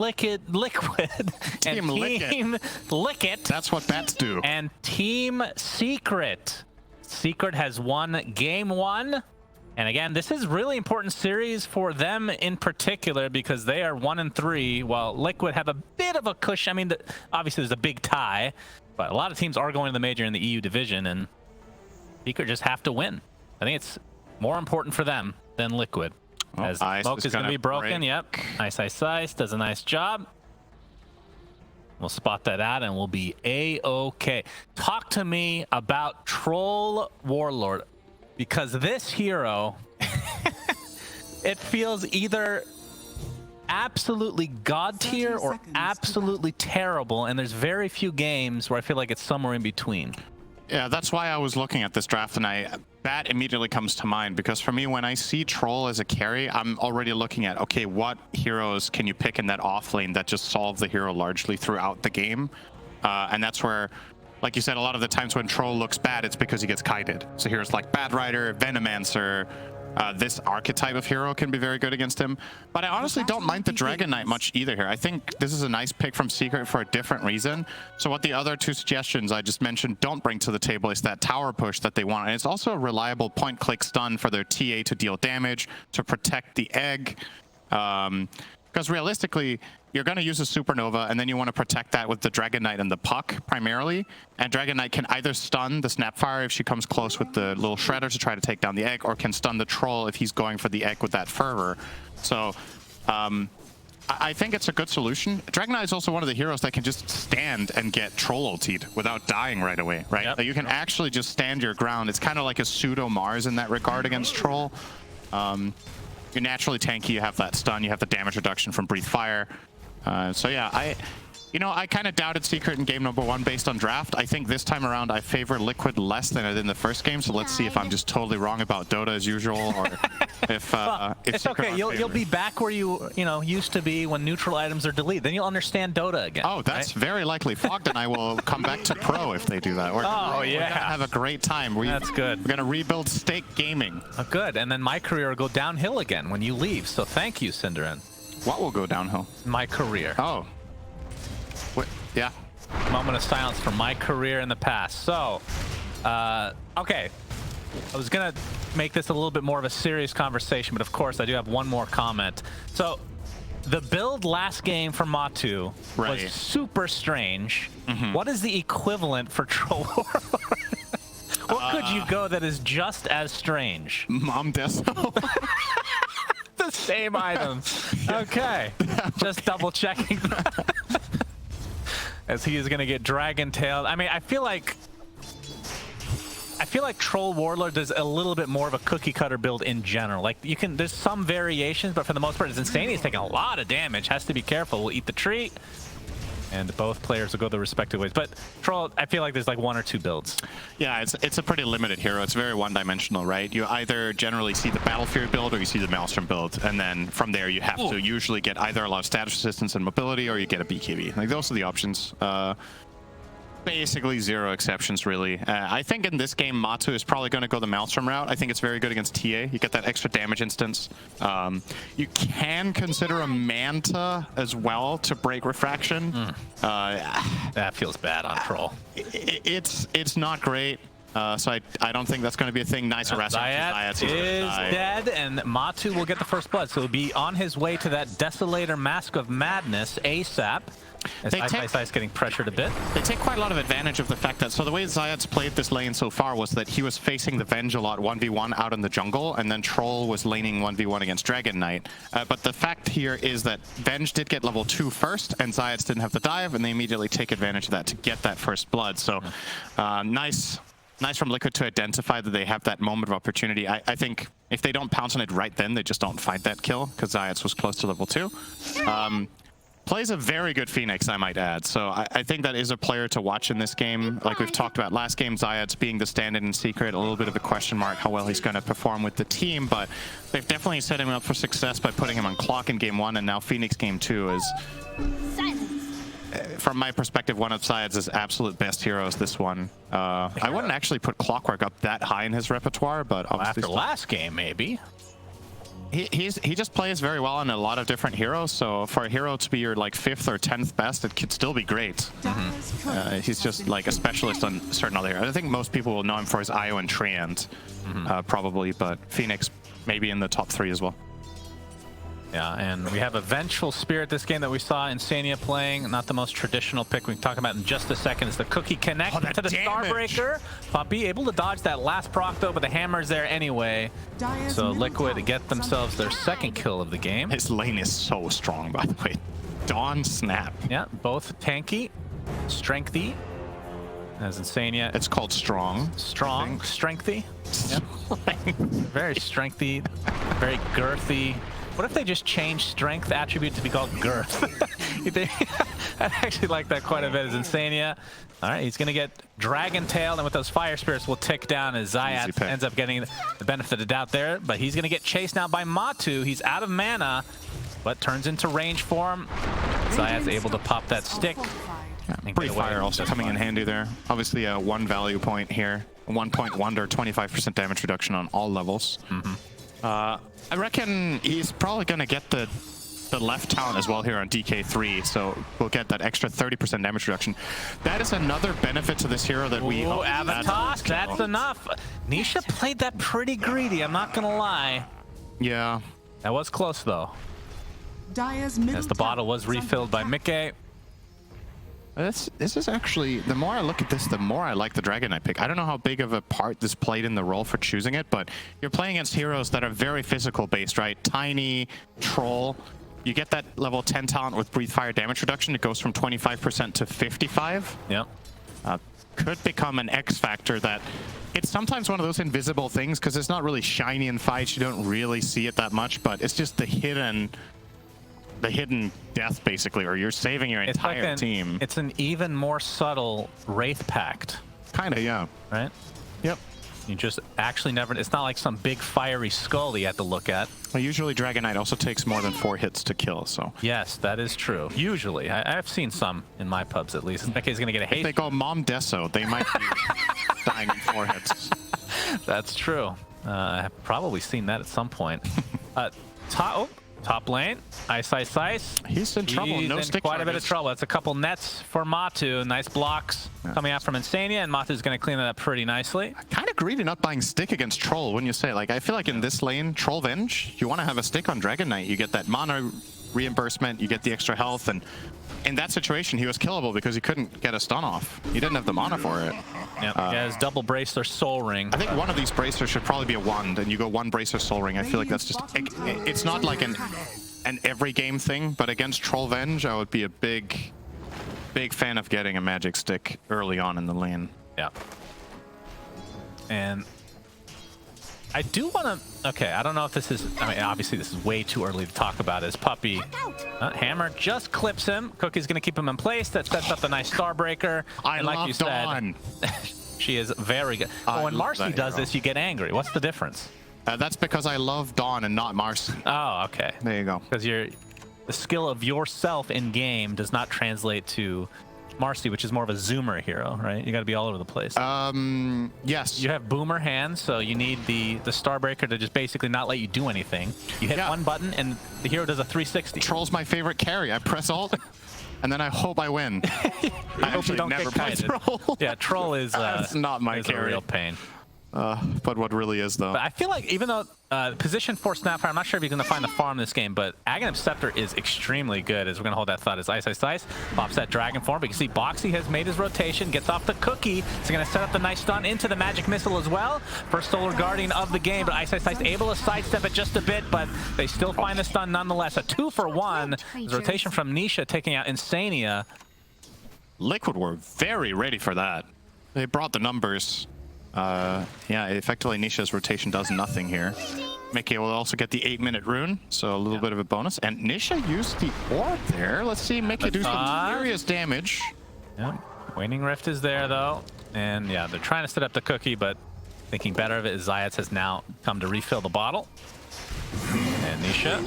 Liquid and Team Liquid. That's what bats do. And Team Secret. Secret has won game 1. And again, this is really important series for them in particular because they are 1-3, while Liquid have a bit of a cushion. I mean, obviously there's a big tie, but a lot of teams are going to the major in the EU division, and Secret just have to win. I think it's more important for them than Liquid. Oh, as smoke is going to be broken. break. Yep. Ice does a nice job. We'll spot that out and we'll be A-okay. Talk to me about Troll Warlord, because this hero, it feels either absolutely god tier or absolutely terrible, and there's very few games where I feel like it's somewhere in between. Yeah, that's why I was looking at this draft, and Bat immediately comes to mind, because for me, when I see Troll as a carry, I'm already looking at, okay, what heroes can you pick in that off lane that just solve the hero largely throughout the game? And that's where, like you said, a lot of the times when Troll looks bad, it's because he gets kited. So heroes like Bat Rider, Venomancer, this archetype of hero can be very good against him. But I honestly don't mind the Dragon Knight much either here. I think this is a nice pick from Secret for a different reason. So what the other two suggestions I just mentioned don't bring to the table is that tower push that they want. And it's also a reliable point-click stun for their TA to deal damage, to protect the egg. Because realistically, you're going to use a Supernova, and then you want to protect that with the Dragon Knight and the Puck, primarily. And Dragon Knight can either stun the Snapfire if she comes close with the little Shredder to try to take down the egg, or can stun the Troll if he's going for the egg with that Fervor. So, I think it's a good solution. Dragon Knight is also one of the heroes that can just stand and get Troll ultied without dying right away, right? Yep. Like you can actually just stand your ground. It's kind of like a pseudo-Mars in that regard against Troll. You're naturally tanky, you have that stun, you have the damage reduction from Breathe Fire. So yeah, I kind of doubted Secret in game number 1 based on draft. I think this time around I favor Liquid less than I did in the first game, so let's see if I'm just totally wrong about Dota as usual, or if it's okay. You'll be back where you used to be when neutral items are deleted. Then you'll understand Dota again. Oh, that's very likely. Fogged and I will come back to pro if they do that. We're gonna have a great time. That's good. We're gonna rebuild Stake Gaming. Oh, good. And then my career will go downhill again when you leave. So thank you, Cinderin. What will go downhill? My career. Oh. What? Yeah. Moment of silence for my career in the past. So, okay. I was going to make this a little bit more of a serious conversation, but of course I do have one more comment. So, the build last game for Matu was super strange. What is the equivalent for Troll Warlord? What could you go that is just as strange? Mom Deso. The same item. Okay. Just double checking that. As he is going to get dragon tailed. I mean, I feel like Troll Warlord does a little bit more of a cookie cutter build in general. Like there's some variations, but for the most part it's insane. He's taking a lot of damage. Has to be careful. Will eat the treat. And both players will go their respective ways. But Troll, I feel like there's like 1 or 2 builds. Yeah, it's a pretty limited hero. It's very one-dimensional, right? You either generally see the Battle Fury build or you see the Maelstrom build, and then from there you have to usually get either a lot of status resistance and mobility, or you get a BKB. Like those are the options. Basically 0 exceptions, really. I think in this game, Matu is probably going to go the Maelstrom route. I think it's very good against TA. You get that extra damage instance. You can consider a Manta as well to break Refraction. That feels bad on Troll. It's not great. So I don't think that's going to be a thing. Nice harassment. Zayat is dead, and Matu will get the first blood. So he'll be on his way to that Desolator Mask of Madness ASAP. As Ice getting pressured a bit. They take quite a lot of advantage of the fact that, so the way Zayat's played this lane so far was that he was facing the Venge a lot 1v1 out in the jungle, and then Troll was laning 1v1 against Dragon Knight. But the fact here is that Venge did get level 2 first, and Zayat's didn't have the dive, and they immediately take advantage of that to get that first blood. So nice from Liquid to identify that they have that moment of opportunity. I think if they don't pounce on it right then, they just don't find that kill, because Zayat's was close to level 2. Plays a very good Phoenix, I might add. So I think that is a player to watch in this game. Like we've talked about last game, Zayat's being the stand-in in Secret, a little bit of a question mark how well he's going to perform with the team, but they've definitely set him up for success by putting him on clock in game 1, and now Phoenix game 2 is, from my perspective, one of Zayat's absolute best heroes, this one. I wouldn't actually put Clockwork up that high in his repertoire, but obviously... After last game, maybe. he just plays very well on a lot of different heroes. So for a hero to be your like 5th or 10th best, it could still be great. He's just like a specialist on certain other heroes. I think most people will know him for his IO and Treant, probably, but Phoenix maybe in the top 3 as well. Yeah, and we have a Vengeful Spirit this game that we saw Insania playing. Not the most traditional pick. We can talk about in just a second. Is the Cookie connect to the Starbreaker. Puppey able to dodge that last proc though, but the hammer's there anyway. So Liquid get themselves their 2nd kill of the game. His lane is so strong, by the way. Dawn Snap. Yeah, both tanky, strengthy. As Insania. It's called strong. Strong, strengthy. Yep. Very strengthy, very girthy. What if they just change strength attribute to be called girth? I actually like that quite a bit as Insania. All right, he's going to get Dragon Tail, and with those Fire Spirits will tick down as Zayat ends up getting the benefit of the doubt there. But he's going to get chased now by Matu. He's out of mana, but turns into range for him. Zayat's able to pop that stick. Free Fire also coming in handy there. Obviously a 1 value point here. 1.1 or 25% damage reduction on all levels. I reckon he's probably going to get the left talent as well here on DK3, so we'll get that extra 30% damage reduction. That is another benefit to this hero that we... Oh, Avatos, that's enough. Nisha played that pretty greedy, I'm not going to lie. Yeah. That was close, though. As the bottle was refilled by Mickey. This is actually, the more I look at this, the more I like the Dragon Knight pick. I don't know how big of a part this played in the role for choosing it, but you're playing against heroes that are very physical based, right? Tiny, Troll. You get that level 10 talent with Breathe Fire damage reduction. It goes from 25% to 55. Yep. Could become an X factor that it's sometimes one of those invisible things because it's not really shiny in fights. You don't really see it that much, but it's just the hidden death, basically, or you're saving your entire team. It's an even more subtle Wraith Pact. Kind of, yeah. Right? Yep. You just actually never... It's not like some big fiery skull you have to look at. Well, usually Dragon Knight also takes more than 4 hits to kill, so... Yes, that is true. Usually. I've seen some in my pubs, at least. Mickey's going to get a haste. If they go Mom Deso, they might be dying in 4 hits. That's true. I've probably seen that at some point. Top lane, Ice. He's in trouble. He's in quite a bit of trouble. That's a couple nets for Matu. Nice blocks coming out from Insania, and Matu's going to clean that up pretty nicely. Kind of greedy not buying stick against Troll, wouldn't you say? Like, I feel like in this lane, Troll Venge, you want to have a stick on Dragon Knight. You get that mana reimbursement, you get the extra health, and in that situation, he was killable because he couldn't get a stun off. He didn't have the mana for it. Yep. He has double bracer Soul Ring. I think one of these bracers should probably be a wand, and you go 1 bracer Soul Ring. I feel like that's just... It's not like an every game thing, but against Troll Venge, I would be a big fan of getting a magic stick early on in the lane. Yeah. And I do want to... Okay, I don't know if this is... I mean, obviously this is way too early to talk about his Puppey. Hammer just clips him. Cookie's going to keep him in place. That sets up the nice Starbreaker. And like you said, she is very good. Oh, when Marcy does this, you get angry. What's the difference? That's because I love Dawn and not Marcy. Oh, okay. There you go. Because the skill of yourself in game does not translate to Marcy, which is more of a zoomer hero, right? You got to be all over the place. Yes. You have boomer hands, so you need the Starbreaker to just basically not let you do anything. You hit one button, and the hero does a 360. Troll's my favorite carry. I press alt, and then I hope I win. I hope you don't never get play Troll. Yeah, Troll is that's not my carry. A real pain. But what really is, though. But I feel like even though position for Snapfire, I'm not sure if you're going to find the farm in this game, but Aghanim Scepter is extremely good as we're going to hold that thought as Ice. Pops that Dragon form. But you can see Boxy has made his rotation, gets off the Cookie. He's going to set up the nice stun into the Magic Missile as well. First Solar Guardian of the game, but Ice able to sidestep it just a bit, but they still find the stun nonetheless. A 2-for-1. His rotation from Nisha taking out Insania. Liquid were very ready for that. They brought the numbers. Yeah, effectively Nisha's rotation does nothing here. Mickey will also get the 8-minute rune, so a little bit of a bonus. And Nisha used the orb there. Let's see Mickey do some serious damage. Yeah. Waning Rift is there, though. And yeah, they're trying to set up the Cookie, but thinking better of it is Zayat has now come to refill the bottle. And Nisha.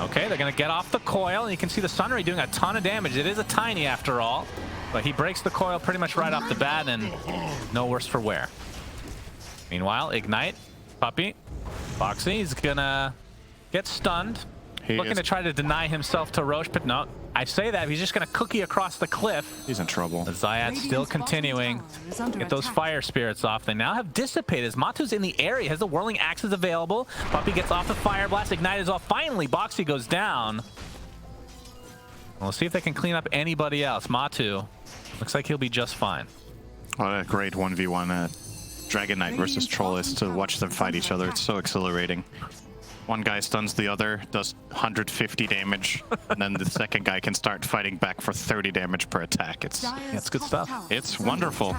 Okay, they're going to get off the coil. And you can see the Sunray doing a ton of damage. It is a tiny after all. But he breaks the coil pretty much right off the bat, and no worse for wear. Meanwhile, Ignite, Puppey, Boxy is gonna gets stunned. He Looking is- to try to deny himself to Roche, but no. I say that, he's just going to cookie across the cliff. He's in trouble. But Zayat still continuing. Get those fire spirits off. They now have dissipated. As Matu's in the area, has the whirling axes available. Puppy gets off the fire blast. Ignite is off. Finally, Boxy goes down. We'll see if they can clean up anybody else. Matu looks like he'll be just fine. What a great 1v1 Dragon Knight versus Troll is to watch them fight each other. It's so exhilarating. One guy stuns the other, does 150 damage, and then the second guy can start fighting back for 30 damage per attack. It's good stuff. It's wonderful.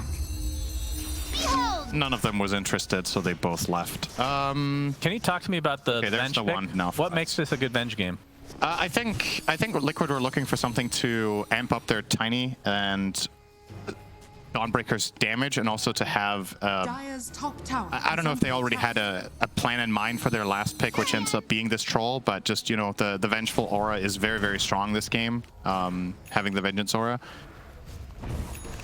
None of them was interested, so they both left. Can you talk to me about the Okay, there's Venge the pick? one now for What us. makes this a good Venge game? I think Liquid were looking for something to amp up their Tiny and Dawnbreaker's damage, and also to have I don't know if they already had a plan in mind for their last pick, which ends up being this Troll, but just, you know, the Vengeful aura is very, very strong this game, having the Vengeance aura.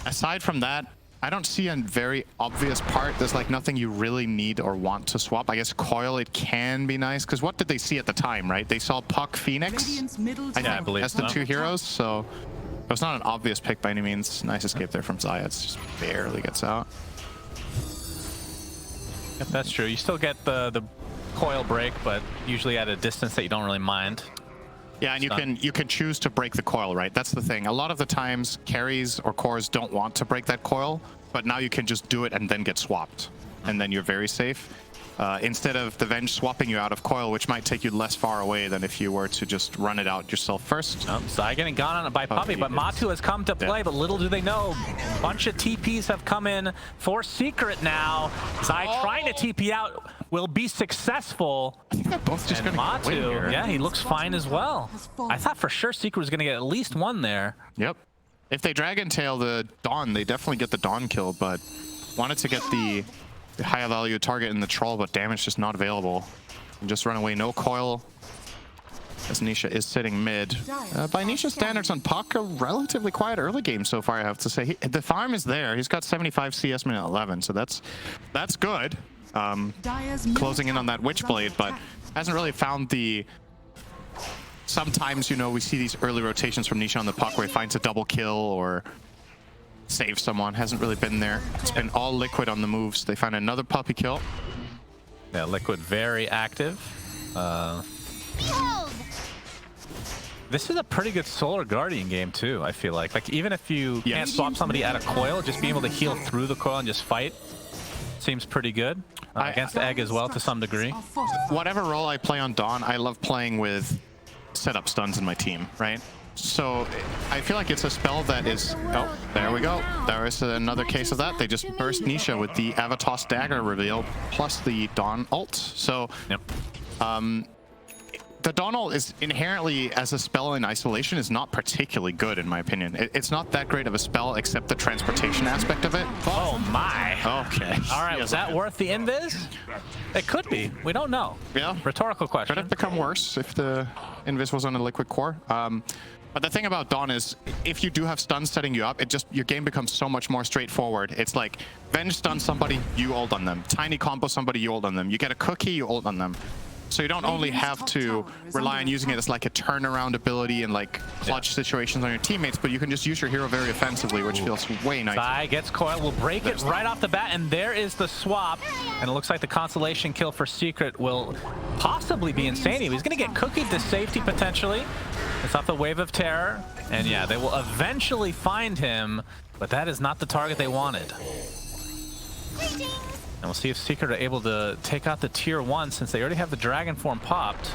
Aside from that, I don't see a very obvious part. There's like nothing you really need or want to swap. I guess Coil, it can be nice, because what did they see at the time, right? They saw Puck, Phoenix, I believe as the so. two heroes, so it was not an obvious pick by any means. Nice escape there from Zayat. Just barely gets out. Yep, that's true. You still get the coil break, but usually at a distance that you don't really mind. Yeah, and you can choose to break the coil, right? That's the thing. A lot of the times, carries or cores don't want to break that coil, but now you can just do it and then get swapped, and then you're very safe. Instead of the Venge swapping you out of coil, which might take you less far away than if you were to just run it out yourself first. Zai getting gone on it by Puppy, but Matu has come to play, but little do they know, a bunch of TPs have come in for Secret now. Zai trying to TP out will be successful. I think they're both just And going to win here. Matu, yeah, he looks fine as well. I thought for sure Secret was going to get at least one there. Yep. If they Dragon Tail the Dawn, they definitely get the Dawn kill, but wanted to get the high value target in the Troll, but damage just not available. And just run away, no coil. As Nisha is sitting mid. By Nisha's standards on Puck, a relatively quiet early game so far, I have to say. The farm is there. He's got 75 CS minute 11, so that's good. Closing in on that Witchblade, but hasn't really found the... Sometimes, you know, we see these early rotations from Nisha on the Puck where he finds a double kill or save someone. Hasn't really been there. It's been all Liquid on the moves. They find another Puppy kill. Yeah, Liquid very active. This is a pretty good Solar Guardian game too, I feel like. Like, even if you can't swap somebody at a coil, just being able to heal through the coil and just fight seems pretty good. Against Egg as well to some degree. Whatever role I play on Dawn, I love playing with setup stuns in my team, right? So I feel like it's a spell that is... Oh, there we go. There is another case of that. They just burst Nisha with the Avatos Dagger reveal plus the Dawn ult. So the Dawn ult is inherently, as a spell in isolation, is not particularly good in my opinion. It's not that great of a spell except the transportation aspect of it. Oh my. Okay. All right, was that worth the invis? It could be. We don't know. Yeah. Rhetorical question. Could have become worse if the invis was on a Liquid core. But the thing about Dawn is, if you do have stuns setting you up, your game becomes so much more straightforward. It's like, Venge stun somebody, you ult on them. Tiny combo somebody, you ult on them. You get a cookie, you ult on them. So you don't only have to rely on using it as like a turnaround ability and like clutch situations on your teammates, but you can just use your hero very offensively, which feels way nicer. Zai gets coil, will break it right off the bat, and there is the swap. And it looks like the consolation kill for Secret will possibly be Insanity. He's going to get cookied to safety potentially. It's off the Wave of Terror. And yeah, they will eventually find him, but that is not the target they wanted. And we'll see if Secret are able to take out the tier 1 since they already have the Dragon form popped.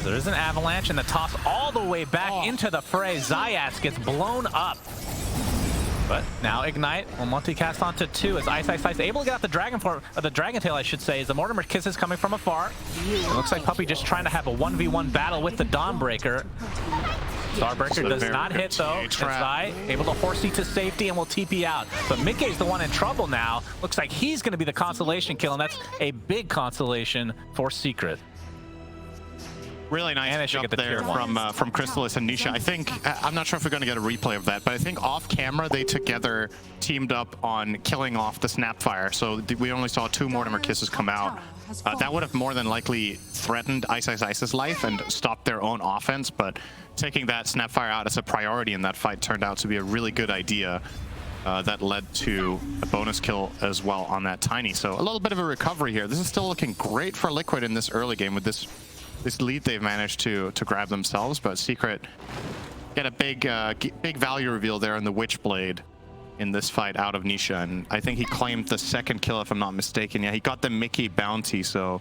There is an avalanche and the toss all the way back into the fray. Zayas gets blown up. But now Ignite will multicast onto 2 as Ice able to get out the Dragon form, the Dragon Tail I should say, as the Mortimer Kisses coming from afar. It looks like Puppy just trying to have a 1v1 battle with the Dawnbreaker. Starbreaker does not hit though, and Zai able to horsey to safety and will TP out. But Mickey's the one in trouble now. Looks like he's going to be the consolation kill, and that's a big consolation for Secret. Really nice And they should jump get the there tier 1. from Crystallis and Nisha. I think, I'm not sure if we're going to get a replay of that, but I think off camera they together teamed up on killing off the Snapfire. So we only saw 2 Mortimer Kisses come out. That would have more than likely threatened Ice Ice Ice's life and stopped their own offense, but taking that Snapfire out as a priority in that fight turned out to be a really good idea. That led to a bonus kill as well on that Tiny. So a little bit of a recovery here. This is still looking great for Liquid in this early game with this lead they've managed to grab themselves, but Secret get a big value reveal there on the Witchblade in this fight out of Nisha, and I think he claimed the 2nd kill if I'm not mistaken. Yeah, he got the Mickey bounty, so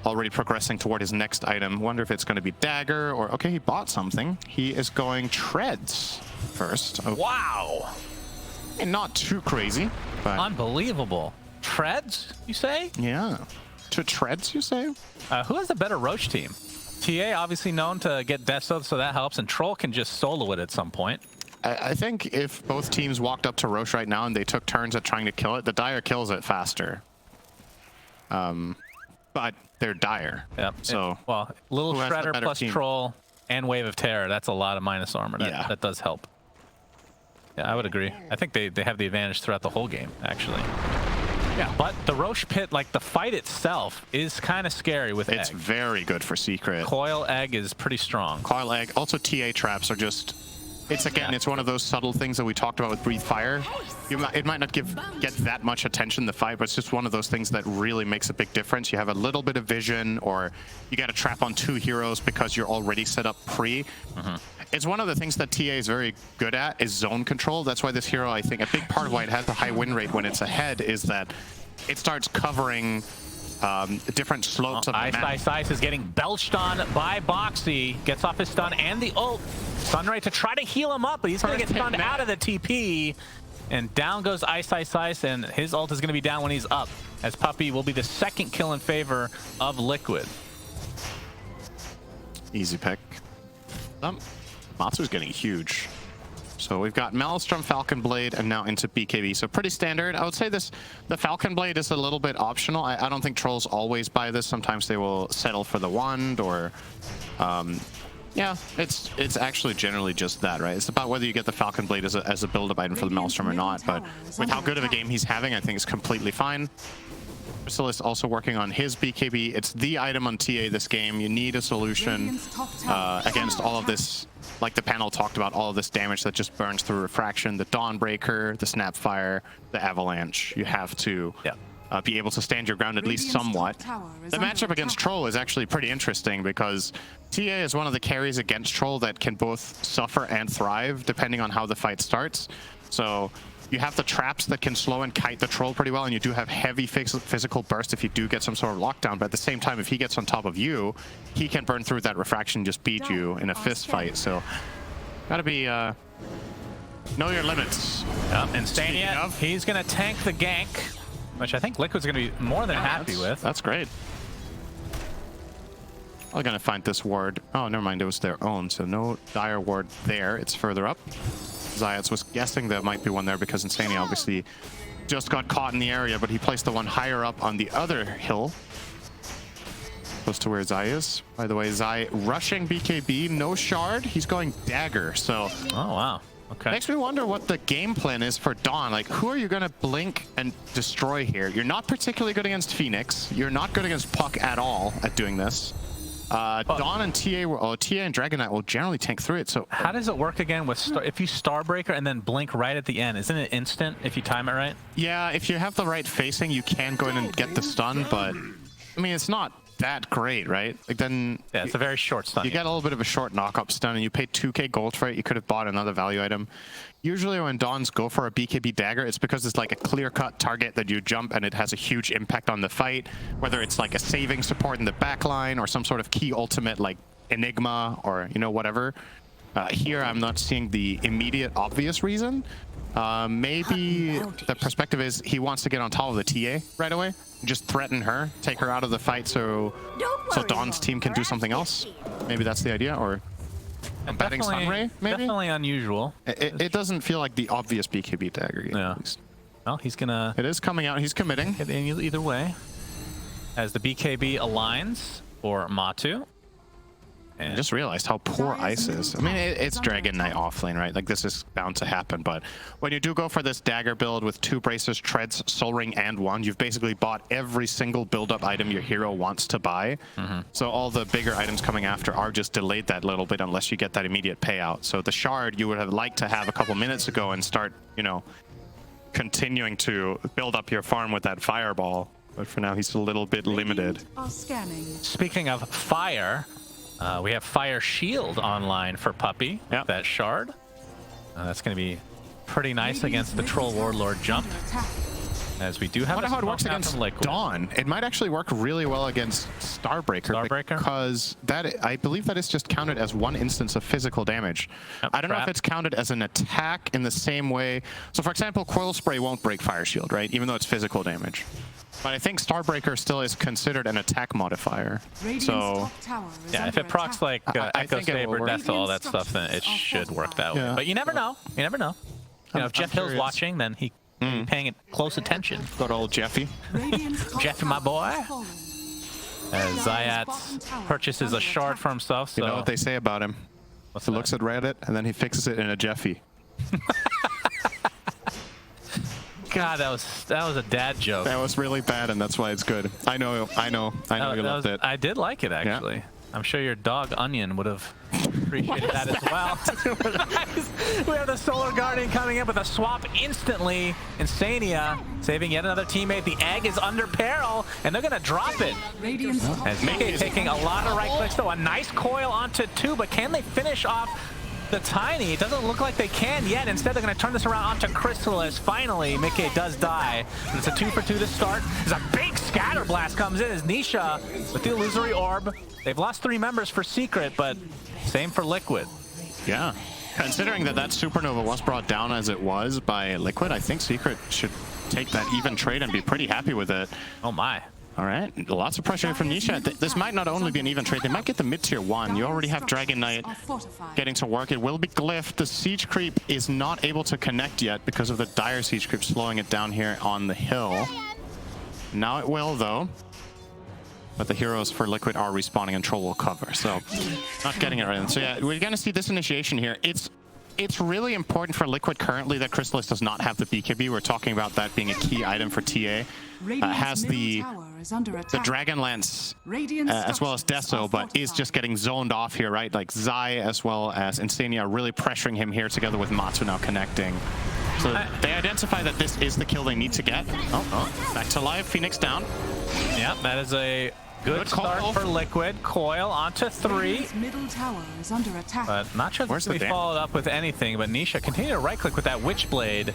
already progressing toward his next item. Wonder if it's going to be Dagger or... Okay, he bought something. He is going Treads first. Oh. Wow. And not too crazy, but... Unbelievable. Treads, you say? Yeah. To Treads, you say? Who has the better Roche team? TA obviously known to get Desto, so that helps, and Troll can just solo it at some point. I think if both teams walked up to Roche right now and they took turns at trying to kill it, the Dire kills it faster. But they're Dire. Yep. So, well, little Shredder plus team? Troll and Wave of Terror, that's a lot of minus armor. That does help. Yeah, I would agree. I think they have the advantage throughout the whole game, actually. Yeah, but the Roche pit, like the fight itself, is kind of scary with it's Egg. very good for Secret. Coil Egg is pretty strong. Coil Egg. Also, TA traps are just... It's, again, it's one of those subtle things that we talked about with Breathe Fire. It might not get that much attention in the fight, but it's just one of those things that really makes a big difference. You have a little bit of vision, or you got to trap on 2 heroes because you're already set up pre. It's one of the things that TA is very good at, is zone control. That's why this hero, I think, a big part of why it has a high win rate when it's ahead is that it starts covering different slopes of the map. Ice is getting belched on by Boxy. Gets off his stun and the ult. Sunray to try to heal him up, but he's going to get stunned out of the TP. And down goes Ice, and his ult is going to be down when he's up, as Puppey will be the 2nd kill in favor of Liquid. Easy pick. Matsu's getting huge. So we've got Maelstrom, Falcon Blade, and now into BKB. So pretty standard. I would say the Falcon Blade is a little bit optional. I don't think trolls always buy this. Sometimes they will settle for the wand, or yeah, it's actually generally just that, right? It's about whether you get the Falcon Blade as a build-up item for the Maelstrom or not. But with how good of a game he's having, I think it's completely fine. Crystallis also working on his BKB. It's the item on TA this game. You need a solution against all of this, like the panel talked about, all of this damage that just burns through Refraction, the Dawnbreaker, the Snapfire, the Avalanche. You have to be able to stand your ground at least somewhat. The matchup against Troll is actually pretty interesting because TA is one of the carries against Troll that can both suffer and thrive depending on how the fight starts. So you have the traps that can slow and kite the Troll pretty well, and you do have heavy physical burst if you do get some sort of lockdown, but at the same time, if he gets on top of you, he can burn through that Refraction and just beat you in a fist fight. So gotta be know your limits. And Stania, he's gonna tank the gank, which I think Liquid's gonna be more than happy with. That's great. I'm gonna find this ward. Oh, never mind, it was their own, so no Dire ward there. It's further up. Zayats was guessing there might be one there because Insania obviously just got caught in the area, but he placed the one higher up on the other hill, close to where Zai is. By the way, Zai rushing BKB, no shard. He's going Dagger, so... Oh, wow. Okay. Makes me wonder what the game plan is for Dawn. Like, who are you going to blink and destroy here? You're not particularly good against Phoenix. You're not good against Puck at all at doing this. Dawn and TA and Dragon Knight will generally tank through it. So how does it work again with if you Starbreaker and then blink right at the end? Isn't it instant if you time it right? Yeah, if you have the right facing, you can go in and get the stun, but I mean, it's not that great, right? Like then yeah, it's a very short stun. You get a little bit of a short knock-up stun, and you pay 2k gold for it. You could have bought another value item. Usually when Dawns go for a BKB dagger, it's because it's like a clear-cut target that you jump and it has a huge impact on the fight, whether it's like a saving support in the backline or some sort of key ultimate like Enigma or, you know, whatever. Here I'm not seeing the immediate obvious reason. Maybe the perspective is he wants to get on top of the TA right away, just threaten her, take her out of the fight so Dawn's team can do something else. Maybe that's the idea, or I'm betting Sunray, maybe? Definitely unusual. It doesn't feel like the obvious BKB dagger game, at least. Well, he's gonna... It is coming out, he's committing. Either way. As the BKB aligns for Matu. I just realized how poor ice is. I mean, it's Dragon Knight offlane, right? Like, this is bound to happen. But when you do go for this dagger build with 2 bracers, treads, soul ring, and 1, you've basically bought every single build-up item your hero wants to buy. So all the bigger items coming after are just delayed that little bit unless you get that immediate payout. So the shard you would have liked to have a couple minutes ago and start, you know, continuing to build up your farm with that fireball. But for now, he's a little bit limited. Speaking of fire, we have Fire Shield online for Puppy. Yep. That shard. That's going to be pretty nice against the Troll Warlord jump. As we do have. I wonder how it works against Dawn. It might actually work really well against Starbreaker. Because that, I believe that is just counted as 1 instance of physical damage. Yep, I don't know if it's counted as an attack in the same way. So for example, Coil Spray won't break Fire Shield, right? Even though it's physical damage. But I think Starbreaker still is considered an attack modifier. So yeah, if it procs like Echo Saber, Death, all that stuff, then it should work that way. But you never know. You never know. You know, if Jeff Hill's watching, then he paying it close attention. Good old Jeffy. Jeffy, my boy. As Zayat purchases a shard for himself. So you know what they say about him? He looks at Reddit and then he fixes it in a Jeffy. God, that was a dad joke. That was really bad, and that's why it's good. I know you loved it. I did like it, actually. Yeah. I'm sure your dog Onion would have appreciated that as well. We have the Solar Guardian coming in with a swap instantly. Insania saving yet another teammate. The egg is under peril, and they're going to drop it. As Mickey taking a lot of right clicks, though. A nice coil onto 2, but can they finish off the Tiny? It doesn't look like they can yet. Instead, they're going to turn this around onto Chrysalis. Finally, Mickey does die. And it's a 2 for 2 to start. There's a big scatter blast comes in as Nisha with the illusory orb. They've lost 3 members for Secret, but same for Liquid. Yeah. Considering that supernova was brought down as it was by Liquid, I think Secret should take that even trade and be pretty happy with it. Oh my. All right, lots of pressure from Nisha. This might not only be an even trade, they might get the mid-tier 1. You already have Dragon Knight getting to work. It will be glyphed. The siege creep is not able to connect yet because of the dire siege creep slowing it down here on the hill. Now it will, though. But the heroes for Liquid are respawning and Troll will cover, so not getting it right. So yeah, we're going to see this initiation here. It's really important for Liquid currently that Chrysalis does not have the BKB. We're talking about that being a key item for TA. Has the Dragonlance as well as Deso, but is just getting zoned off here, right? Like Zai as well as Insania are really pressuring him here together with Matsu now connecting. So they identify that this is the kill they need to get. Oh, back to life, Phoenix down. Yep, that is a good start for Liquid. Coil onto 3. Middle tower is under attack. But not sure if it's going to be followed up with anything, but Nisha continue to right-click with that Witchblade.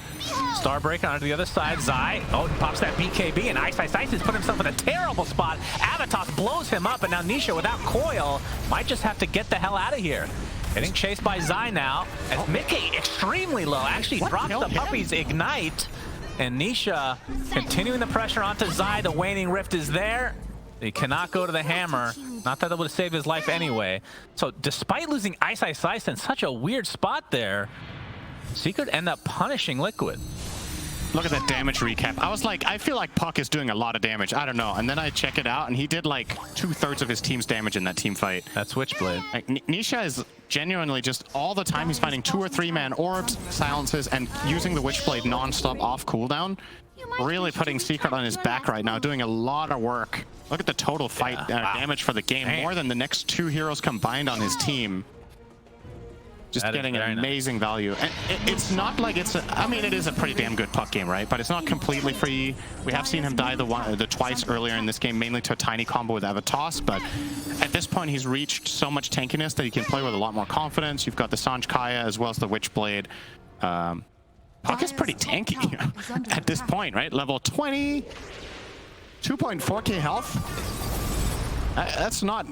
Starbreaker onto the other side. Zai, pops that BKB, and Ice has put himself in a terrible spot. Avatos blows him up, and now Nisha without Coil might just have to get the hell out of here. Getting chased by Zai now, as Mickey extremely low, actually drops the Puppy's Ignite. And Nisha continuing the pressure onto Zai. The Waning Rift is there. He cannot go to the hammer. Not that it would have saved his life anyway. So despite losing Ice in such a weird spot there, Secret end up punishing Liquid. Look at that damage recap. I was like, I feel like Puck is doing a lot of damage. I don't know. And then I check it out, and he did like 2/3 of his team's damage in that team fight. That's Witchblade. Like, Nisha is genuinely just all the time he's finding 2 or 3 man orbs, silences, and using the Witchblade non-stop off cooldown. Really putting Secret on his back right now, doing a lot of work. Look at the total fight damage for the game. More than the next 2 heroes combined on his team. Just getting an amazing value. And it's not like it's I mean, it is a pretty damn good Puck game, right? But it's not completely free. We have seen him die the twice earlier in this game, mainly to a tiny combo with Avatos. But at this point, he's reached so much tankiness that he can play with a lot more confidence. You've got the Sanj Kaya as well as the Witchblade. Puck is pretty tanky at this point, right? Level 20, 2.4k health. That's not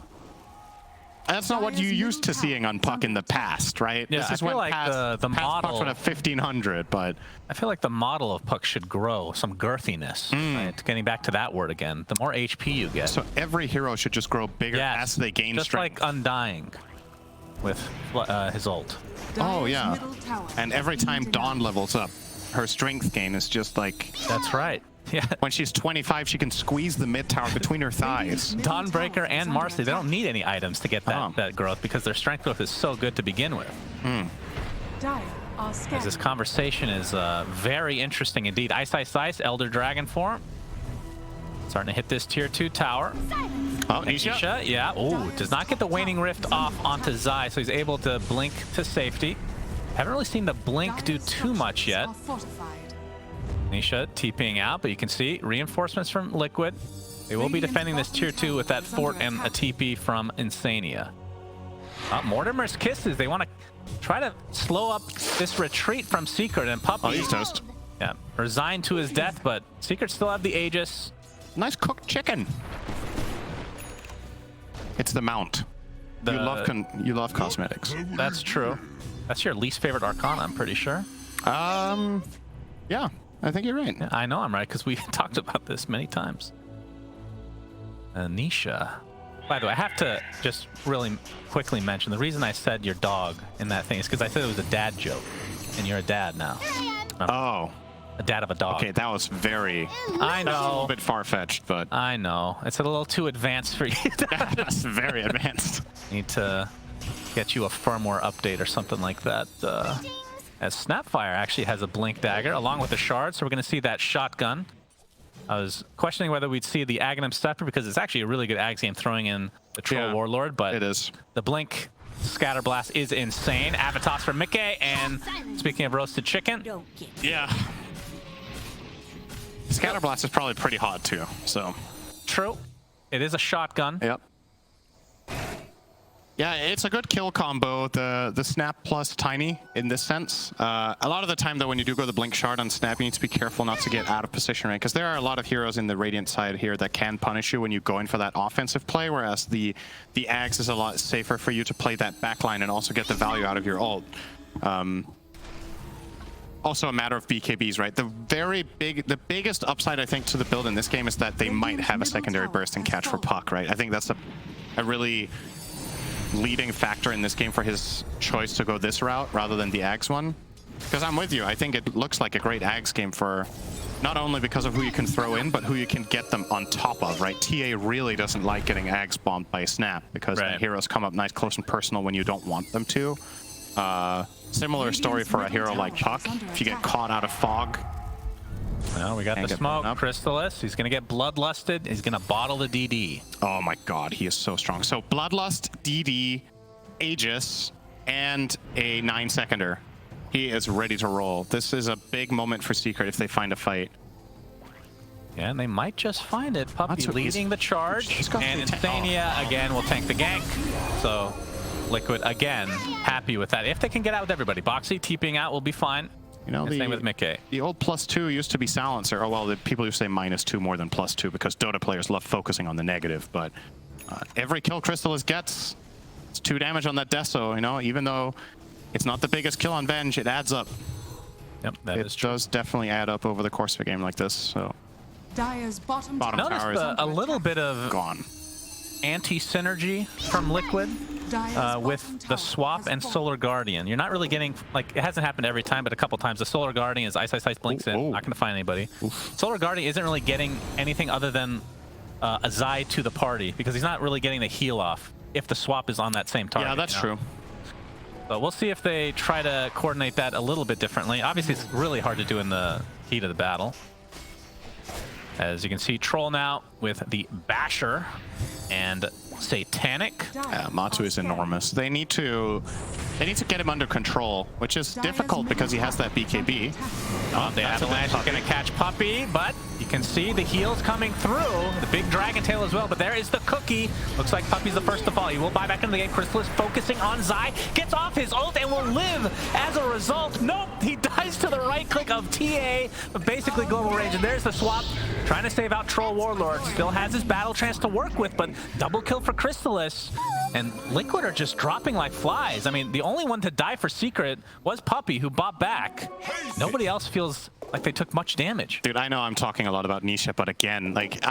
what you used to seeing on Puck in the past, right? Yeah, this is I feel like past the model Puck would have 1500, but I feel like the model of Puck should grow, some girthiness. Right? Getting back to that word again, the more HP you get. So every hero should just grow bigger as they gain just strength. Just like Undying with his ult. Oh yeah, and every time Dawn levels up, her strength gain is just like... That's right. Yeah. When she's 25, she can squeeze the mid tower between her thighs. Dawnbreaker and Marcy, they don't need any items to get that growth because their strength growth is so good to begin with. As this conversation is very interesting indeed. Ice, Ice, Ice, Elder Dragon form. Starting to hit this tier 2 tower. Oh, Nisha. Yeah. Oh, does not get the Waning Rift off onto Zai, so he's able to blink to safety. Haven't really seen the blink do too much yet. Nisha TPing out, but you can see reinforcements from Liquid. They will be defending this tier 2 with that fort and a TP from Insania. Mortimer's Kisses. They want to try to slow up this retreat from Secret, and Puppy. Oh, he's toast. Yeah, resigned to his death, but Secret still have the Aegis. Nice cooked chicken. It's the mount. You love cosmetics. That's true. That's your least favorite Arcana, I'm pretty sure. Yeah, I think you're right. Yeah, I know I'm right because we talked about this many times. Nisha. By the way, I have to just really quickly mention the reason I said your dog in that thing is because I said it was a dad joke, and you're a dad now. Oh. A dad of a dog. Okay, that was very... I know. A little bit far-fetched, but... I know. It's a little too advanced for you. That's very advanced. Need to get you a firmware update or something like that. As Snapfire actually has a Blink Dagger along with the Shard, so we're going to see that shotgun. I was questioning whether we'd see the Aghanim Scepter because it's actually a really good Ags game throwing in the Troll Warlord, but it is. The Blink Scatter Blast is insane. Avatos for Mickey, and speaking of roasted chicken. Yeah. Scatter Blast is probably pretty hot too, so. True. It is a shotgun. Yep. Yeah, it's a good kill combo, the Snap plus Tiny in this sense. A lot of the time though, when you do go the Blink Shard on Snap, you need to be careful not to get out of position, right? Because there are a lot of heroes in the Radiant side here that can punish you when you go in for that offensive play, whereas the Axe is a lot safer for you to play that backline and also get the value out of your ult. Also a matter of BKBs, right? The biggest upside I think to the build in this game is that they might have a secondary burst and catch for Puck, right? I think that's a really leading factor in this game for his choice to go this route rather than the Ags one. Because I'm with you, I think it looks like a great Ags game for not only because of who you can throw in, but who you can get them on top of, right? TA really doesn't like getting Ags bombed by a Snap because heroes come up nice, close, and personal when you don't want them to. Similar story for a hero like Puck. If you get caught out of fog. Well, we got the smoke. Crystallis. He's going to get Bloodlusted. He's going to bottle the DD. Oh my god, he is so strong. So Bloodlust, DD, Aegis, and a 9-seconder. He is ready to roll. This is a big moment for Secret if they find a fight. Yeah, and they might just find it. Puppy leading the charge. And Insania again will tank the gank. So Liquid again happy with that. If they can get out with everybody. Boxy TPing out will be fine. You know, same with Mickey. The old +2 used to be Silencer. Oh, well, the people who say -2 more than +2 because Dota players love focusing on the negative. But every kill Crystallis gets, it's 2 damage on that Deso, you know, even though it's not the biggest kill on Venge, it adds up. Yep, that is true. It does definitely add up over the course of a game like this. So Dire's bottom tower is a little bit of gone. Anti-synergy from Liquid with the swap and Solar Guardian. You're not really getting, like, it hasn't happened every time, but a couple times the Solar Guardian is Ice, Ice, Ice blinks in. Not going to find anybody. Solar Guardian isn't really getting anything other than a Zai to the party because he's not really getting the heal off if the swap is on that same target. Yeah, that's true. But we'll see if they try to coordinate that a little bit differently. Obviously, it's really hard to do in the heat of the battle. As you can see, Troll now with the Basher and Satanic. Matu is enormous. They need to get him under control, which is difficult because he has that BKB. The Avalanche is going to catch Puppy, but you can see the heals coming through. The big Dragon Tail as well, but there is the cookie. Looks like Puppy's the first to fall. He will buy back into the game. Crystallis focusing on Zai. Gets off his ult and will live as a result. Nope, he dies to the right click of TA, but basically global range. And there's the swap. Trying to save out Troll Warlord. Still has his battle trance to work with, but double kill for Crystallis. And Liquid are just dropping like flies. I mean, the only one to die for Secret was Puppy, who bopped back. Nobody else feels like they took much damage. Dude, I know I'm talking a lot about Nisha, but again, like,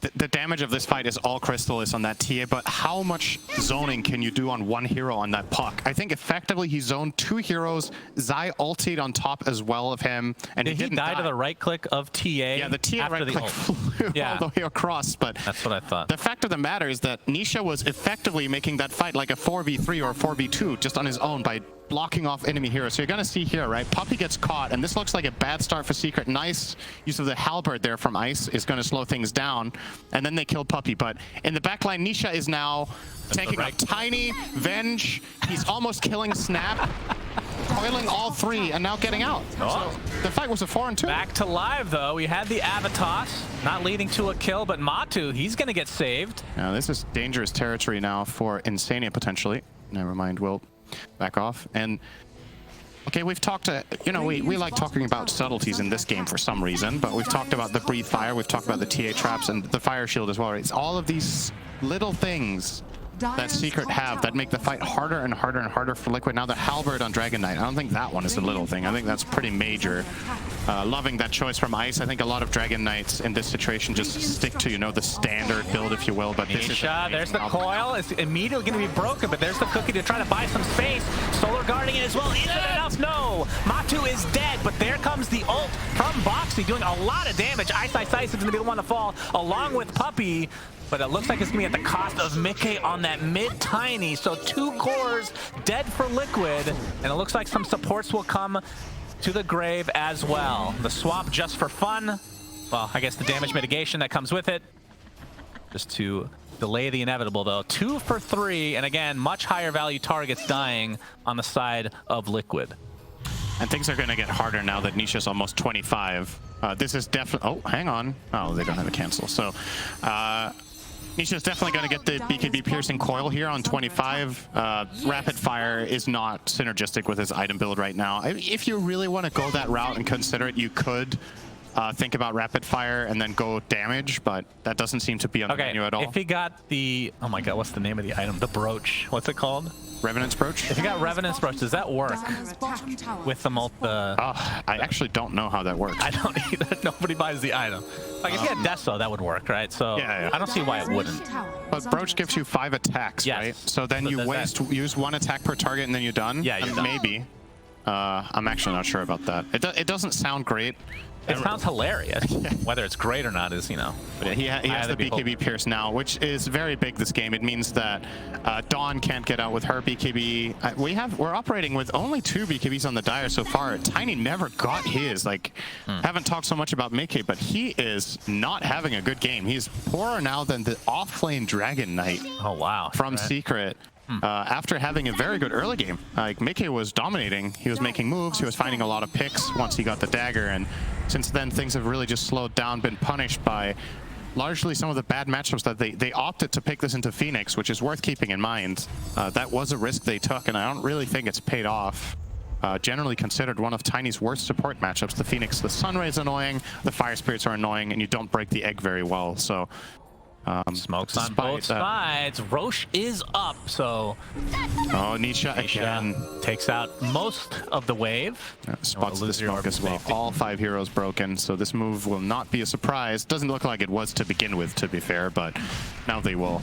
the damage of this fight is all Crystallis on that TA, but how much zoning can you do on one hero on that Puck? I think effectively he zoned 2 heroes. Zai ultied on top as well of him, and Did he didn't die to the right click of TA? Yeah, the TA after right the click ult? flew Yeah. all the way across, but That's what I thought. the fact of the matter is that Nisha was effectively making that fight like a 4v3 or a 4v2 just on his own by blocking off enemy heroes. So you're gonna see here, right? Puppy gets caught, and this looks like a bad start for Secret. Nice use of the halberd there from Ice is gonna slow things down, and then they kill Puppy. But in the backline, Nisha is now taking out Tiny, Venge. He's almost killing Snap, coiling all 3, and now getting out. Oh. So the fight was a 4-2. Back to live though. We had the Avatos, not leading to a kill, but Matu, he's gonna get saved. Now this is dangerous territory now for Insania potentially. Never mind, we'll back off. And okay, we've talked to, you know, we like talking about subtleties in this game for some reason, but we've talked about the breathe fire, we've talked about the TA traps and the fire shield as well, right? It's all of these little things that Secret have that make the fight harder and harder and harder for Liquid. Now the halberd on Dragon Knight, I don't think that one is a little thing. I think that's pretty major. Loving that choice from Ice. I think a lot of Dragon Knights in this situation just stick to, you know, the standard build, if you will. But this is there's the coil. It's immediately going to be broken, but there's the cookie to try to buy some space. Solar guarding it as well. Is it enough? No. Matu is dead, but there comes the ult from Boxy doing a lot of damage. Ice is going to be the one to fall along with Puppy. But it looks like it's going to be at the cost of Mickey on that mid-tiny. So 2 cores dead for Liquid. And it looks like some supports will come to the grave as well. The swap just for fun. Well, I guess the damage mitigation that comes with it. Just to delay the inevitable, though. 2 for 3. And again, much higher value targets dying on the side of Liquid. And things are going to get harder now that Nisha's almost 25. This is definitely... Oh, hang on. Oh, they don't have a cancel. So... Nisha's definitely going to get the BKB piercing coil here on 25. Rapid fire is not synergistic with his item build right now. If you really want to go that route and consider it, you could think about rapid fire and then go damage, but that doesn't seem to be on the menu at all. If he got the... Oh my god, what's the name of the item? The brooch. What's it called? Revenant's Brooch? If you got Revenant's Brooch, does that work with the I actually don't know how that works. I don't either. Nobody buys the item. Like if you had Deso, that would work, right? So yeah. I don't see why it wouldn't. But Brooch gives you 5 attacks, right? So then you use 1 attack per target and then you're done? Yeah, you're done. Maybe. I'm actually not sure about that. It doesn't sound great. It sounds hilarious. Whether it's great or not is, you know. But he has the BKB Pierce now, which is very big this game. It means that Dawn can't get out with her BKB. We're operating with only 2 BKBs on the Dire so far. Tiny never got his. Like, haven't talked so much about Mickey, but he is not having a good game. He's poorer now than the offlane Dragon Knight. Oh wow! From Secret. After having a very good early game. Like, Mickey was dominating. He was making moves. He was finding a lot of picks once he got the dagger. And since then, things have really just slowed down, been punished by largely some of the bad matchups that they opted to pick this into Phoenix, which is worth keeping in mind. That was a risk they took, and I don't really think it's paid off. Generally considered one of Tiny's worst support matchups. The Phoenix, the Sunray's annoying, the Fire Spirits are annoying, and you don't break the egg very well. So smokes on both sides. Roche is up, so Nisha again takes out most of the wave. Spots the smoke as well. All 5 heroes broken, so this move will not be a surprise. Doesn't look like it was to begin with, to be fair, but now they will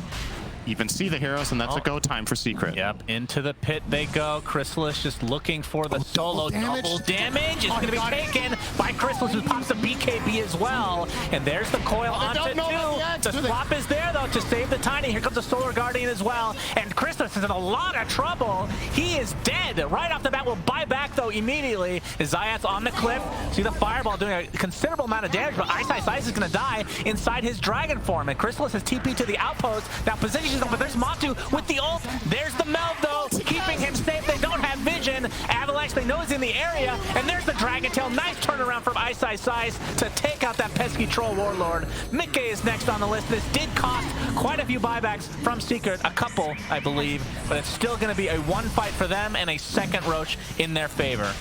even see the heroes, and that's a go time for Secret. Yep, into the pit they go. Crystallis just looking for the solo double damage. It's going to be taken by Crystallis, who pops a BKB as well. And there's the coil onto 2. The swap is there, though, to save the Tiny. Here comes the Solar Guardian as well. And Crystallis is in a lot of trouble. He is dead. Right off the bat, will buy back, though, immediately. Zayat's on the cliff. See the fireball doing a considerable amount of damage, but Ice is going to die inside his dragon form. And Crystallis has TP to the outpost. Now positions him, but there's Matu with the ult. There's the meld, though, keeping him safe. They don't have vision. Avalanche, they know he's in the area. And there's the Dragon Tail. Nice turnaround from Ice to take out that pesky Troll Warlord. Mickey is next on the list. This did cost quite a few buybacks from Secret. A couple, I believe. But it's still going to be a 1 fight for them and a second Roche in their favor.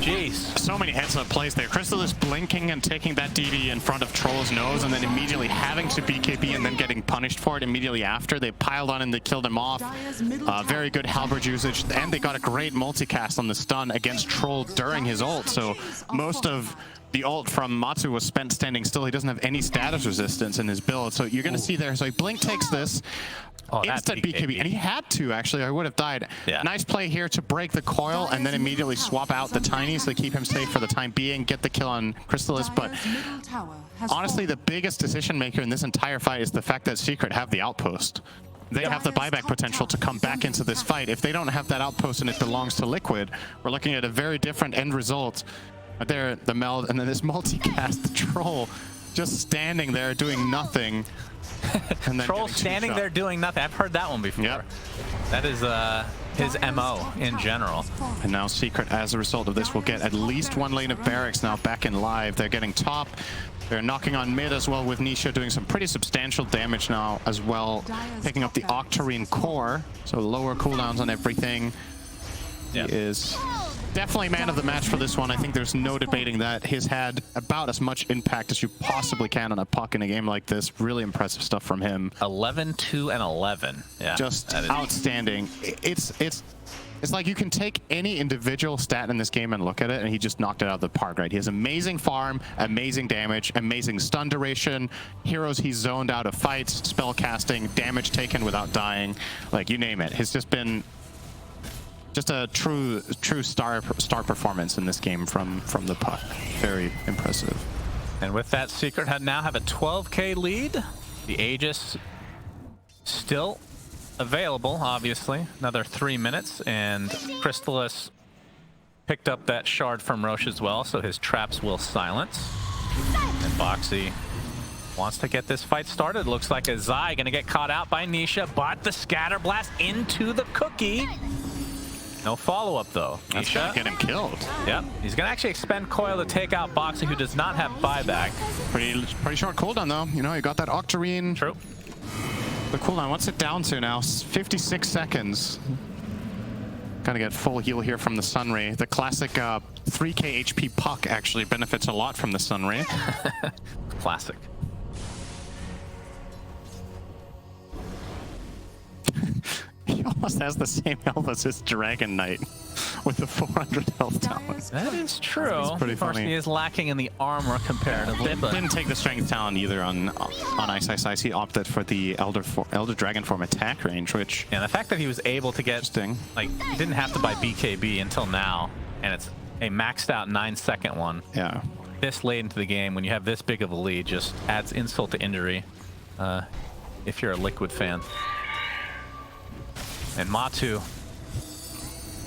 Jeez. So many excellent plays there. Crystallis blinking and taking that DD in front of Troll's nose and then immediately having to BKB and then getting punished for it immediately after. They piled on and they killed him off. Very good halberd usage, and they got a great multicast on the stun against Troll during his ult. So most of The ult from Matsu was spent standing still. He doesn't have any status resistance in his build. So you're going to see there. So Blink takes this. Oh, Instant BKB. And he had to, actually. I would have died. Yeah. Nice play here to break the coil and then immediately swap out the tinies to keep him safe for the time being. Get the kill on Crystallis. But honestly, the biggest decision maker in this entire fight is the fact that Secret have the outpost. They have the buyback potential to come back into this fight. If they don't have that outpost and it belongs to Liquid, we're looking at a very different end result. But there, the meld, and then this multicast Troll just standing there doing nothing. And then Troll standing there doing nothing. I've heard that one before. Yep. That is his MO in general. And now Secret, as a result of this, will get at least one lane of barracks now back in live. They're getting top. They're knocking on mid as well with Nisha doing some pretty substantial damage now as well. Picking up the Octarine core, so lower cooldowns on everything. Yep. He is definitely man of the match for this one. I think there's no debating that. He's had about as much impact as you possibly can on a puck in a game like this. Really impressive stuff from him. 11, 2, and 11. Yeah, just outstanding. It's like you can take any individual stat in this game and look at it, and he just knocked it out of the park, right? He has amazing farm, amazing damage, amazing stun duration, heroes he's zoned out of fights, spell casting, damage taken without dying, like you name it. He's just been just a true star performance in this game from the puck. Very impressive. And with that, Secret now have a 12K lead. The Aegis still available, obviously. Another 3 minutes, and Crystallis picked up that shard from Roche as well, so his traps will silence. And Boxy wants to get this fight started. Looks like a Zai gonna get caught out by Nisha, but the scatter blast into the cookie. No follow-up though. That's gonna get him killed. Yep, he's gonna actually expend coil to take out Boxy, who does not have buyback. Pretty short cooldown though. You know, you got that Octarine. True. The cooldown, what's it down to now? 56 seconds. Gotta get full heal here from the Sunray. The classic 3k HP puck actually benefits a lot from the Sunray. Classic. He almost has the same health as his Dragon Knight with the 400 health talent. That is true. That's pretty of course, funny. he is lacking in the armor comparatively. But didn't take the strength talent either on Ice Ice Ice. He opted for the Elder Dragon Form attack range, which... Yeah, the fact that he was able to get... Like, he didn't have to buy BKB until now, and it's a maxed out 9-second one. Yeah. This late into the game, when you have this big of a lead, just adds insult to injury if you're a Liquid fan. And Matu,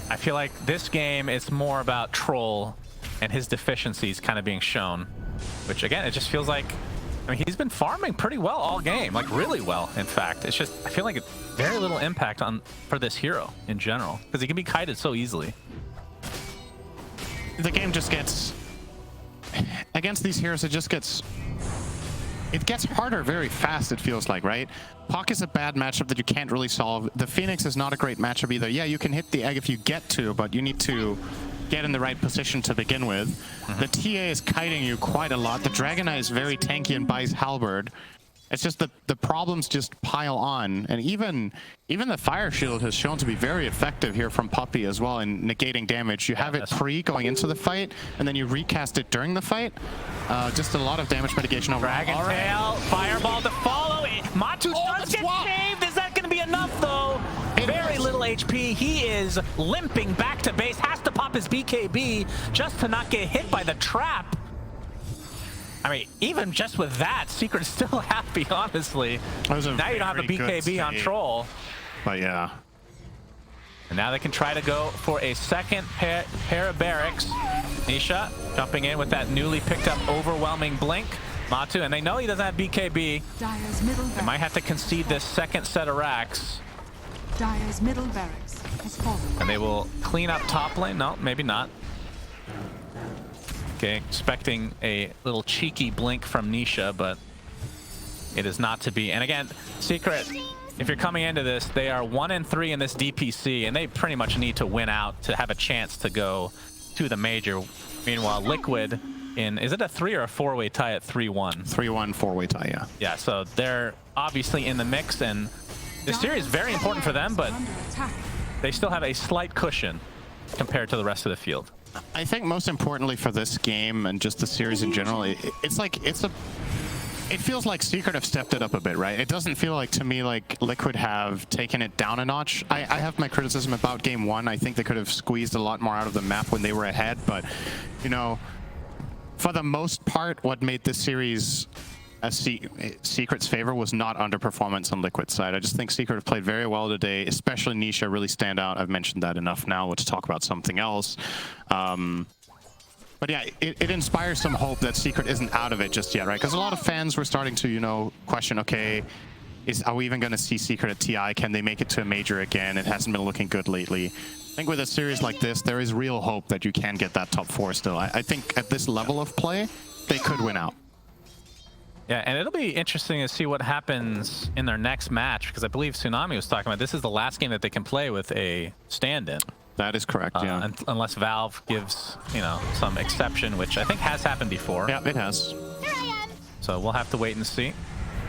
I feel like this game is more about Troll and his deficiencies kind of being shown, which again, it just feels like, I mean, he's been farming pretty well all game, like really well, in fact. It's just, I feel like it's very little impact for this hero in general, because he can be kited so easily. The game just gets, against these heroes, it gets harder very fast, it feels like, right? Puck is a bad matchup that you can't really solve. The Phoenix is not a great matchup either. Yeah, you can hit the egg if you get to, but you need to get in the right position to begin with. The TA is kiting you quite a lot. The Dragon Knight is very tanky and buys Halberd. It's just that the problems just pile on. And even the Fire Shield has shown to be very effective here from Puppey as well in negating damage. You have it going into the fight, and then you recast it during the fight. Just a lot of damage mitigation overall. Dragon Tail, Fireball to follow. Matu does get saved. Is that going to be enough, though? Very little HP. He is limping back to base. Has to pop his BKB just to not get hit by the trap. I mean, even just with that, Secret's still happy, honestly. Now you don't have a BKB on Troll. But yeah. And now they can try to go for a second pair of barracks. Nisha jumping in with that newly picked up overwhelming blink. Matu, and they know he doesn't have BKB. They might have to concede this second set of racks. Dire's middle barracks has fallen. And they will clean up top lane. No, maybe not. Okay, expecting a little cheeky blink from Nisha, but it is not to be. And again, Secret, if you're coming into this, they are 1-3 in this DPC, and they pretty much need to win out to have a chance to go to the major. Meanwhile, Liquid is it a 3 or a 4-way tie at 3-1? 3-1, 4-way tie, yeah. Yeah, so they're obviously in the mix, and this series is very important for them, but they still have a slight cushion compared to the rest of the field. I think most importantly for this game and just the series in general, it feels like Secret have stepped it up a bit, right? It doesn't feel like, to me, like Liquid have taken it down a notch. I have my criticism about game one. I think they could have squeezed a lot more out of the map when they were ahead, but, you know, for the most part, what made this series Secret's favor was not underperformance on Liquid's side. I just think Secret have played very well today, especially Nisha really stand out. I've mentioned that enough now. Let's talk about something else. But yeah, it inspires some hope that Secret isn't out of it just yet, right? Because a lot of fans were starting to, you know, question, okay, are we even going to see Secret at TI? Can they make it to a major again? It hasn't been looking good lately. I think with a series like this, there is real hope that you can get that top 4 still. I think at this level of play, they could win out. Yeah, and it'll be interesting to see what happens in their next match, because I believe Tsunami was talking about this is the last game that they can play with a stand-in. That is correct, yeah. Unless Valve gives, you know, some exception, which I think has happened before. Yeah, it has. So we'll have to wait and see.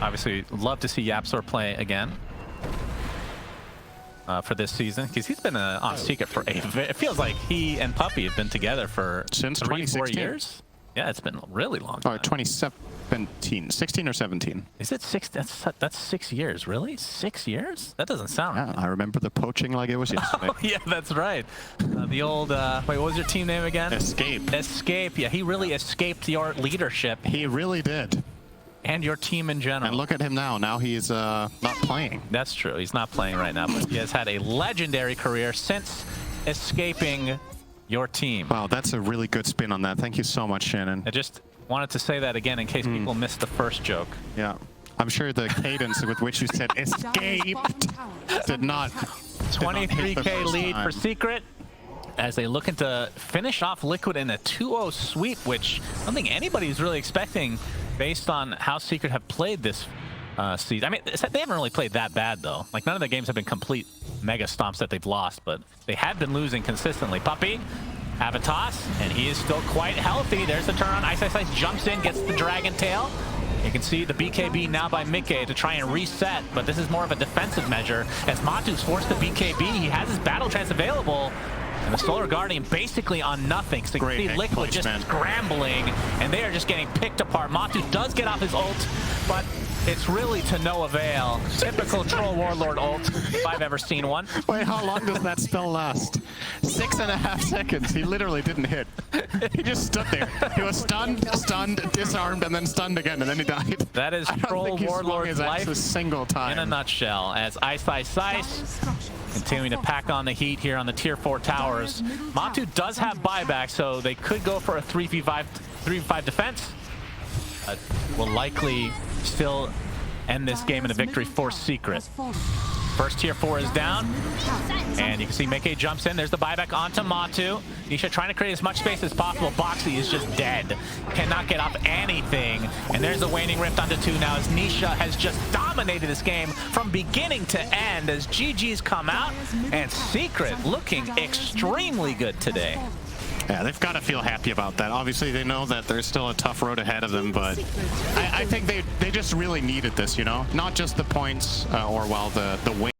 Obviously, love to see Yapsor play again for this season, because he's been on Secret for it feels like he and Puppy have been together for since 3-4 years. Yeah, it's been a really long time. Oh, 2017, 16 or 17. Is it 6? That's 6 years, really? 6 years? That doesn't sound right. I remember the poaching like it was yesterday. Oh, yeah, that's right. The old, wait, what was your team name again? Escape. Escape, yeah, he really escaped your leadership. He really did. And your team in general. And look at him now. Now he's not playing. That's true. He's not playing right now, but he has had a legendary career since escaping your team. Wow, that's a really good spin on that. Thank you so much, Shannon. I just wanted to say that again in case people missed the first joke. Yeah. I'm sure the cadence with which you said escaped did not. 23K lead for Secret as they looking to finish off Liquid in a 2-0 sweep, which I don't think anybody's really expecting based on how Secret have played this season. I mean, they haven't really played that bad, though. Like, none of the games have been complete mega stomps that they've lost, but they have been losing consistently. Puppy, have a toss, and he is still quite healthy. There's the turn on. Ice jumps in, gets the Dragon Tail. You can see the BKB now by Mickey to try and reset, but this is more of a defensive measure. As Matu's forced to BKB, he has his Battle Trance available, and the Solar Guardian basically on nothing. So you can see Liquid just scrambling, and they are just getting picked apart. Matu does get off his ult, but it's really to no avail. Typical Troll Warlord ult, if I've ever seen one. Wait, how long does that spell last? 6.5 seconds. He literally didn't hit. He just stood there. He was stunned, disarmed, and then stunned again, and then he died. That is Troll Warlord's life a single time. in a nutshell. As Ice continuing to pack on the heat here on the tier 4 towers. Matu does have buyback, so they could go for a 3v5 defense. Will likely still end this game in a victory for Secret. First tier 4 is down, and you can see Mickey jumps in. There's the buyback onto Matu. Nisha trying to create as much space as possible. Boxy is just dead. Cannot get off anything. And there's a waning rift onto 2 now as Nisha has just dominated this game from beginning to end as GG's come out, and Secret looking extremely good today. Yeah, they've got to feel happy about that. Obviously, they know that there's still a tough road ahead of them, but I think they just really needed this, you know? Not just the points or, well, the win.